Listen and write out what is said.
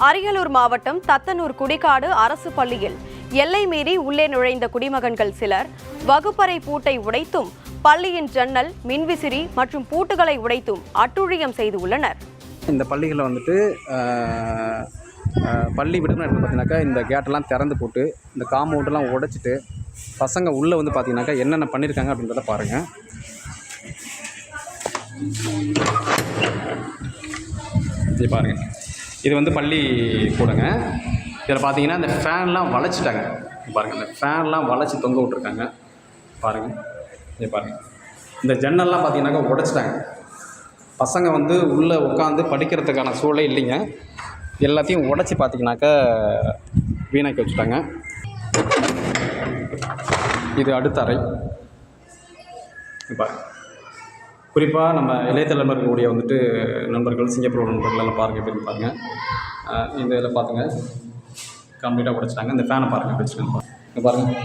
அரியலூர் மாவட்டம் தத்தனூர் குடிகாடு அரசு பள்ளியில் எல்லை மீறி உள்ளே நுழைந்த குடிமகன்கள் சிலர் வகுப்பறை பூட்டை உடைத்தும் பள்ளியின் ஜன்னல், மின்விசிறி மற்றும் பூட்டுகளை உடைத்தும் அட்டுழியம் செய்துள்ளனர். இந்த பள்ளிகளில் வந்துட்டு பள்ளி விடுமுறை பார்த்தீங்கன்னாக்கா இந்த கேட்டெல்லாம் திறந்து போட்டு இந்த காம்பவுண்டெல்லாம் உடைச்சிட்டு பசங்க உள்ளே வந்து பார்த்தீங்கன்னாக்கா என்னென்ன பண்ணியிருக்காங்க அப்படின்றத பாருங்கள். இது பாருங்கள், இது வந்து பள்ளி கூடங்க. இதில் பார்த்தீங்கன்னா இந்த ஃபேன்லாம் வளைச்சிட்டாங்க. பாருங்கள், இந்த ஃபேன்லாம் வளைச்சி தொங்க விட்ருக்காங்க. பாருங்கள், இது பாருங்கள். இந்த ஜன்னல்லாம் பார்த்தீங்கன்னாக்கா உடைச்சிட்டாங்க. பசங்க வந்து உள்ளே உட்காந்து படிக்கிறதுக்கான சூழலே இல்லைங்க. எல்லாத்தையும் உடைச்சி பார்த்தீங்கன்னாக்கா வீணாக்கி வச்சுட்டாங்க. இது அடுத்த அறை. பாருங்கள், குறிப்பாக நம்ம இளையதலைமுறை இருக்கக்கூடிய வந்துட்டு நண்பர்கள், சிங்கப்பூர் நண்பர்கள் எல்லாம் பாருங்கள் எப்படின்னு பாருங்கள். இந்த இதில் பார்த்துங்க, கம்ப்ளீட்டாக உடைச்சிட்டாங்க. இந்த ஃபேனை பாருங்கள் எப்படி வச்சுருக்காங்க. பாருங்கள்.